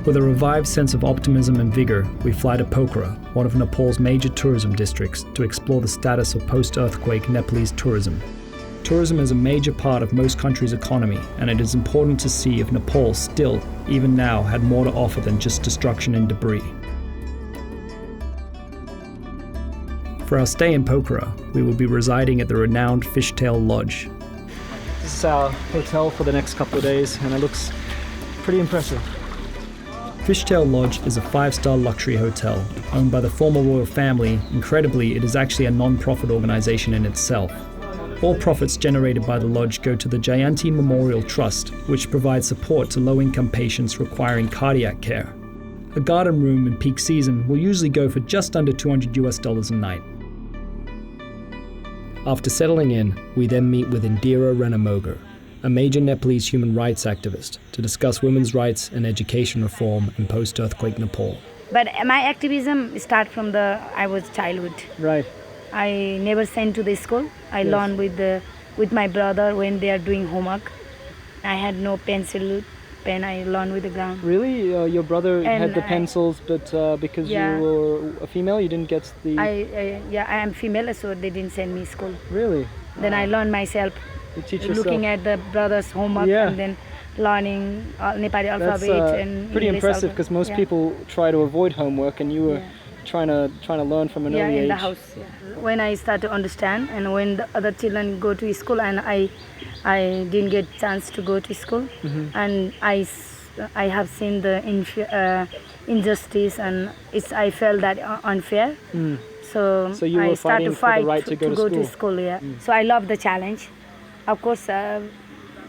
With a revived sense of optimism and vigour, we fly to Pokhara, one of Nepal's major tourism districts, to explore the status of post-earthquake Nepalese tourism. Tourism is a major part of most countries' economy, and it is important to see if Nepal still, even now, had more to offer than just destruction and debris. For our stay in Pokhara, we will be residing at the renowned Fishtail Lodge. This is our hotel for the next couple of days, and it looks pretty impressive. Fishtail Lodge is a 5-star luxury hotel owned by the former royal family. Incredibly, it is actually a non-profit organization in itself. All profits generated by the lodge go to the Jayanti Memorial Trust, which provides support to low-income patients requiring cardiac care. A garden room in peak season will usually go for just under $200 a night. After settling in, we then meet with Indira Ranamagar, a major Nepalese human rights activist, to discuss women's rights and education reform in post-earthquake Nepal. But my activism started from I was childhood. Right. I never sent to the school. I learned with my brother when they are doing homework. I had no pencil, pen. I learned with the ground. Really? Your brother had the pencils, but because you were a female, you didn't get the... I am female, so they didn't send me to school. Really? Then I learned myself. You teach yourself. Looking at the brother's homework and then learning Nepali alphabet and That's pretty impressive, because most people try to avoid homework, and you were trying to learn from an early age. In the house. Yeah. When I start to understand, and when the other children go to school, and I didn't get chance to go to school, and I have seen the injustice, and I felt that unfair. So you were I started to fight for the right to go to school. So I love the challenge. Of course,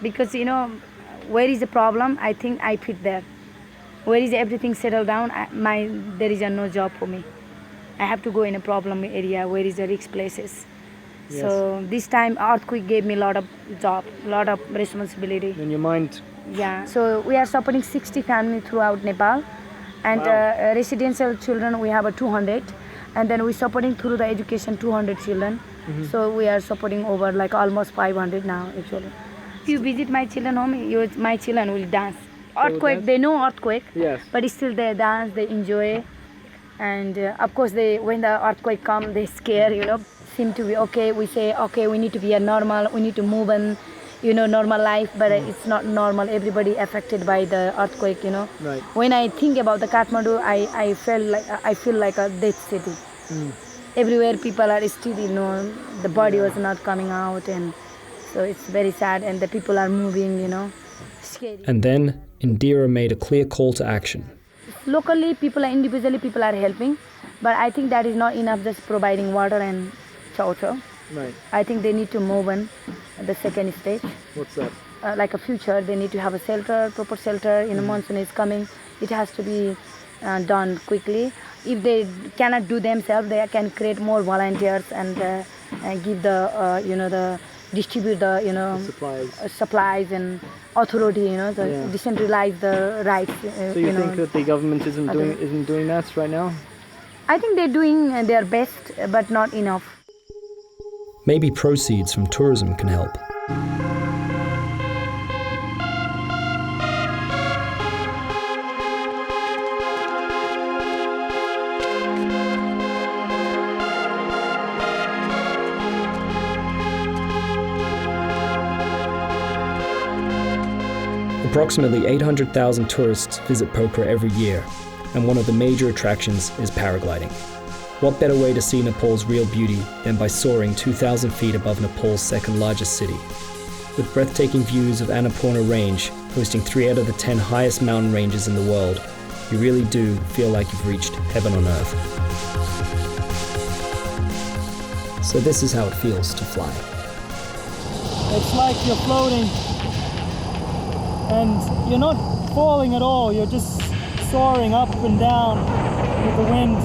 because where is the problem? I think I fit there. Where is everything settled down? There is no job for me. I have to go in a problem area where is the risk places. Yes. So this time earthquake gave me a lot of job, a lot of responsibility. In your mind? Yeah. So we are supporting 60 families throughout Nepal, and residential children we have 200, and then we're supporting through the education 200 children. So we are supporting over like almost 500 now actually. If you visit my children home, my children will dance. Earthquake, they know earthquake, but still they dance, they enjoy. And of course, when the earthquake comes, they scare, seem to be okay. We say, okay, we need to be a normal, we need to move on, normal life, but it's not normal. Everybody affected by the earthquake, Right. When I think about the Kathmandu, I feel like a dead city. Everywhere people are still, the body was not coming out, and so it's very sad, and the people are moving, scary. And then Indira made a clear call to action. Locally, individually people are helping, but I think that is not enough just providing water and shelter. Right. I think they need to move on the second stage. What's that? Like a future, they need to have a shelter, proper shelter. Monsoon is coming. It has to be done quickly. If they cannot do themselves, they can create more volunteers and give distribute the supplies and authority, decentralize the rights. So you think that the government isn't doing that right now? I think they're doing their best, but not enough. Maybe proceeds from tourism can help. Approximately 800,000 tourists visit Pokhara every year, and one of the major attractions is paragliding. What better way to see Nepal's real beauty than by soaring 2,000 feet above Nepal's second largest city? With breathtaking views of Annapurna Range, hosting 3 out of the 10 highest mountain ranges in the world, you really do feel like you've reached heaven on earth. So this is how it feels to fly. It's like you're floating, and you're not falling at all, you're just soaring up and down with the wind.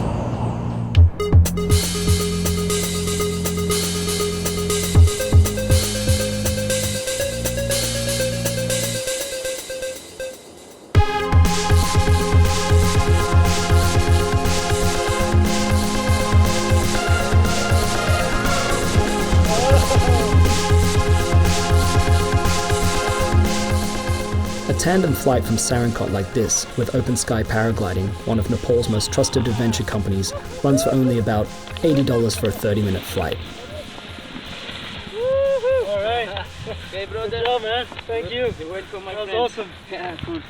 A tandem flight from Sarankot like this, with Open Sky Paragliding, one of Nepal's most trusted adventure companies, runs for only about $80 for a 30-minute flight. Alright. Hey brother. Good job, man. Thank you. Wait for my That was friends. awesome. Yeah, cool.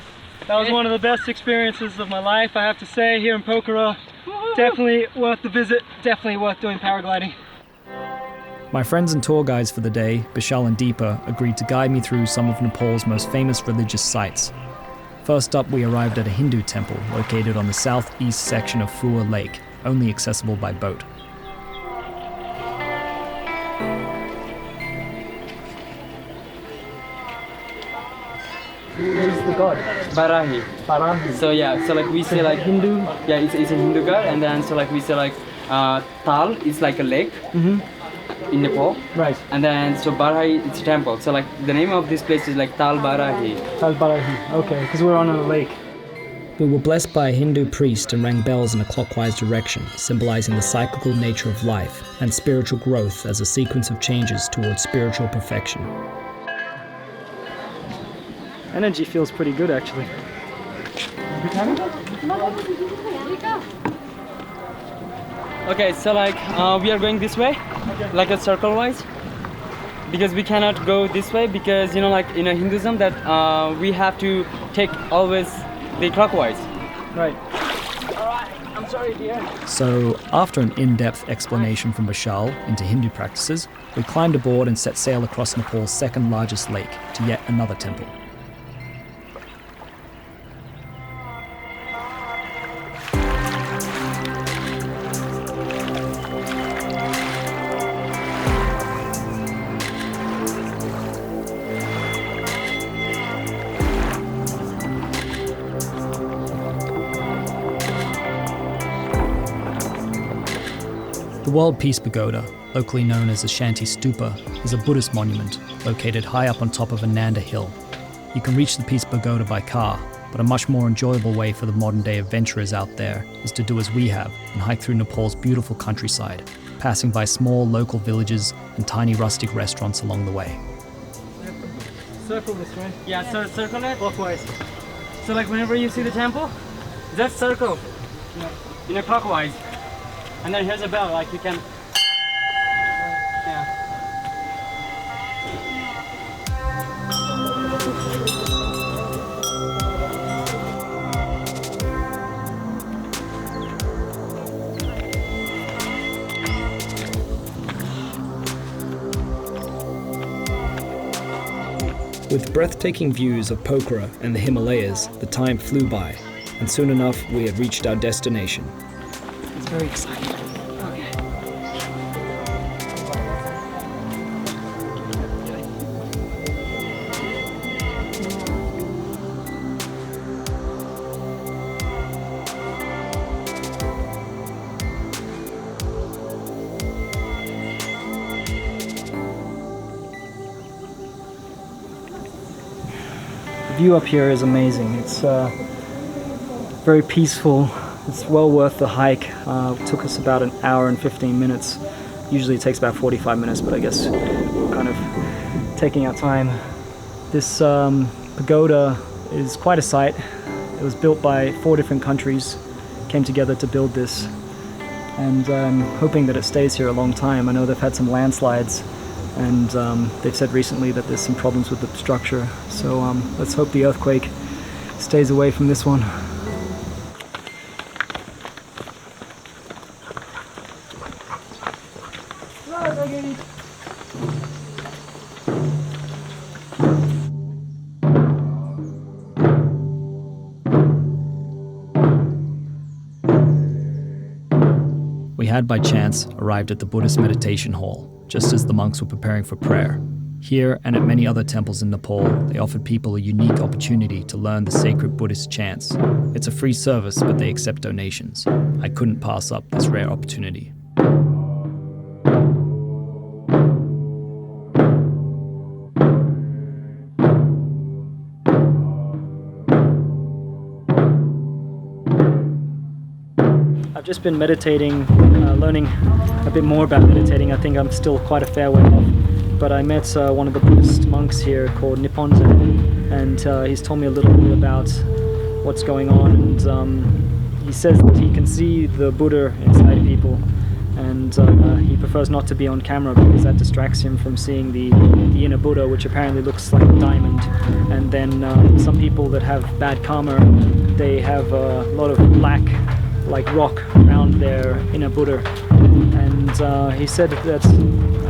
That was one of the best experiences of my life, I have to say, here in Pokhara. Definitely worth the visit, definitely worth doing paragliding. My friends and tour guides for the day, Bishal and Deepa, agreed to guide me through some of Nepal's most famous religious sites. First up, we arrived at a Hindu temple located on the southeast section of Phua Lake, only accessible by boat. Who is the god? Barahi. Paragliding. So yeah, so like we say like Hindu. yeah, it's a Hindu god, and then so like we say like Tal is like a lake in Nepal, Right. and then so Barahi it's a temple. So like the name of this place is like Tal Barahi. Tal Barahi. Okay, because we're on a lake. We were blessed by a Hindu priest and rang bells in a clockwise direction, symbolizing the cyclical nature of life and spiritual growth as a sequence of changes towards spiritual perfection. Energy feels pretty good, actually. Okay, so like we are going this way, like a circle wise, because we cannot go this way because like in a Hinduism that we have to take always the clockwise. Right. Alright, I'm sorry dear. So, after an in-depth explanation from Bishal into Hindu practices, we climbed aboard and set sail across Nepal's second largest lake to yet another temple. The World Peace Pagoda, locally known as the Shanti Stupa, is a Buddhist monument located high up on top of Ananda Hill. You can reach the Peace Pagoda by car, but a much more enjoyable way for the modern-day adventurers out there is to do as we have and hike through Nepal's beautiful countryside, passing by small local villages and tiny rustic restaurants along the way. Circle this way. Yeah, so circle it. Clockwise. So like whenever you see the temple, just circle in a clockwise. And then here's a bell, like you can. Yeah. With breathtaking views of Pokhara and the Himalayas, the time flew by, and soon enough we had reached our destination. It's very exciting. Okay. The view up here is amazing. It's very peaceful. It's well worth the hike. It took us about an hour and 15 minutes. Usually it takes about 45 minutes, but I guess we're kind of taking our time. This pagoda is quite a sight. It was built by 4 different countries, came together to build this, and I'm hoping that it stays here a long time. I know they've had some landslides, and they've said recently that there's some problems with the structure, so let's hope the earthquake stays away from this one. We had by chance arrived at the Buddhist meditation hall, just as the monks were preparing for prayer. Here and at many other temples in Nepal, they offered people a unique opportunity to learn the sacred Buddhist chants. It's a free service, but they accept donations. I couldn't pass up this rare opportunity. I've just been meditating, learning a bit more about meditating. I think I'm still quite a fair way off, but I met one of the Buddhist monks here called Niponzen, and he's told me a little bit about what's going on, and he says that he can see the Buddha inside people, and he prefers not to be on camera because that distracts him from seeing the inner Buddha, which apparently looks like a diamond. And then some people that have bad karma, they have a lot of black, like rock, around their inner Buddha. And he said that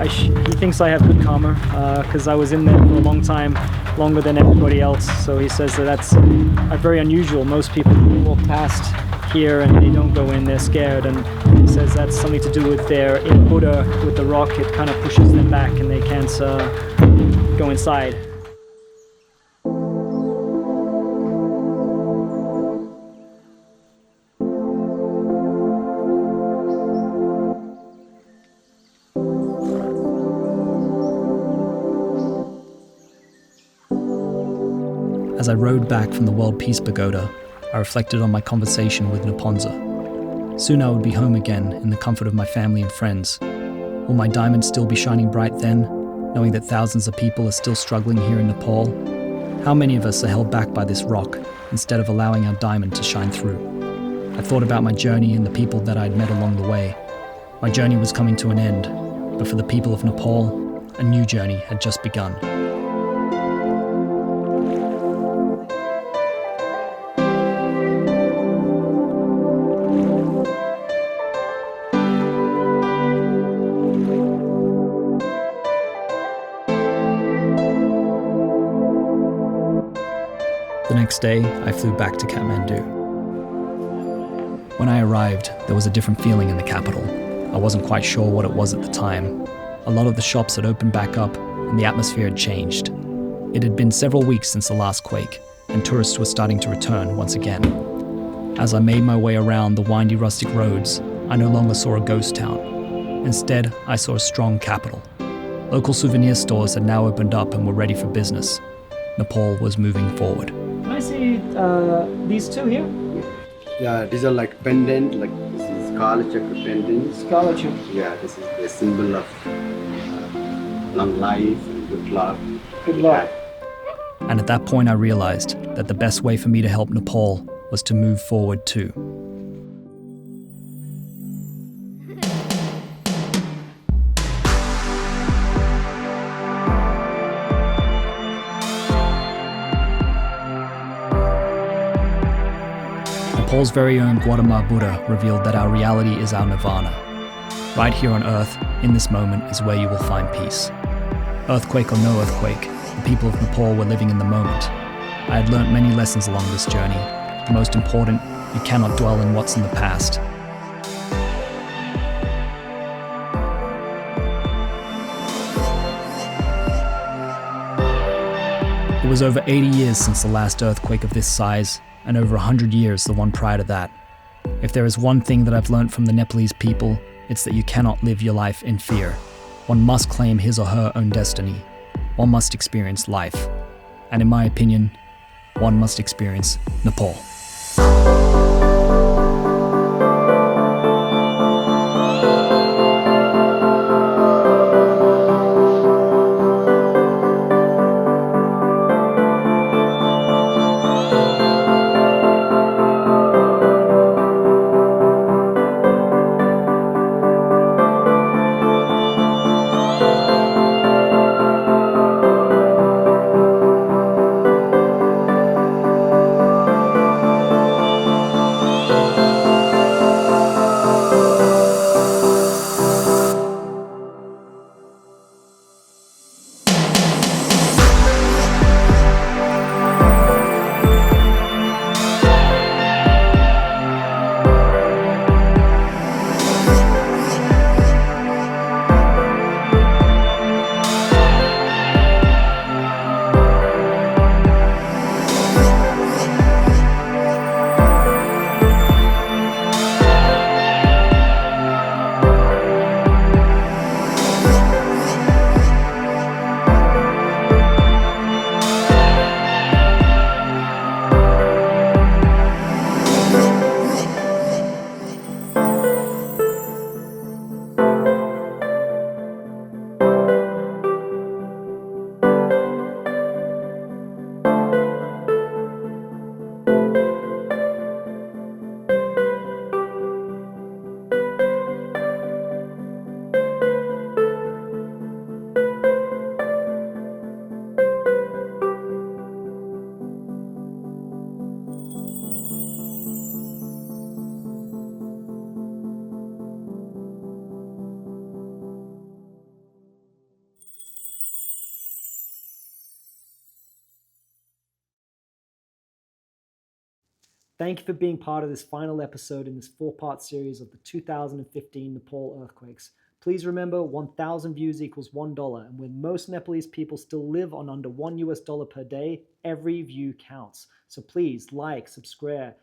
he thinks I have good karma because I was in there for a long time, longer than everybody else. So he says that that's very unusual. Most people walk past here and they don't go in, they're scared, and he says that's something to do with their inner Buddha with the rock. It kind of pushes them back and they can't go inside. As I rode back from the World Peace Pagoda, I reflected on my conversation with Naponza. Soon I would be home again in the comfort of my family and friends. Will my diamond still be shining bright then, knowing that thousands of people are still struggling here in Nepal? How many of us are held back by this rock instead of allowing our diamond to shine through? I thought about my journey and the people that I'd met along the way. My journey was coming to an end, but for the people of Nepal, a new journey had just begun. The next day, I flew back to Kathmandu. When I arrived, there was a different feeling in the capital. I wasn't quite sure what it was at the time. A lot of the shops had opened back up, and the atmosphere had changed. It had been several weeks since the last quake, and tourists were starting to return once again. As I made my way around the windy rustic roads, I no longer saw a ghost town. Instead, I saw a strong capital. Local souvenir stores had now opened up and were ready for business. Nepal was moving forward. Can I see these two here? Yeah, these are like pendant, like this is Kala Chakra pendant. Scarlet Chakra. Yeah, this is the symbol of long life and good luck. Good luck. And at that point I realized that the best way for me to help Nepal was to move forward too. Nepal's very own Gautama Buddha revealed that our reality is our nirvana. Right here on Earth, in this moment, is where you will find peace. Earthquake or no earthquake, the people of Nepal were living in the moment. I had learnt many lessons along this journey. The most important, you cannot dwell in what's in the past. It was over 80 years since the last earthquake of this size, and over 100 years the one prior to that. If there is one thing that I've learned from the Nepalese people, it's that you cannot live your life in fear. One must claim his or her own destiny. One must experience life. And in my opinion, one must experience Nepal. Thank you for being part of this final episode in this 4-part series of the 2015 Nepal earthquakes. Please remember, 1,000 views equals $1, and when most Nepalese people still live on under $1 per day, every view counts. So please subscribe,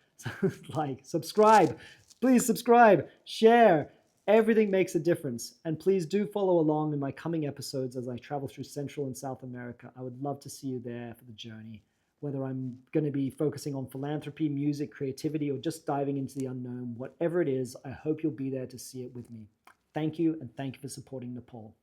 please subscribe, share. Everything makes a difference. And please do follow along in my coming episodes as I travel through Central and South America. I would love to see you there for the journey. Whether I'm going to be focusing on philanthropy, music, creativity, or just diving into the unknown, whatever it is, I hope you'll be there to see it with me. Thank you, and thank you for supporting Nepal.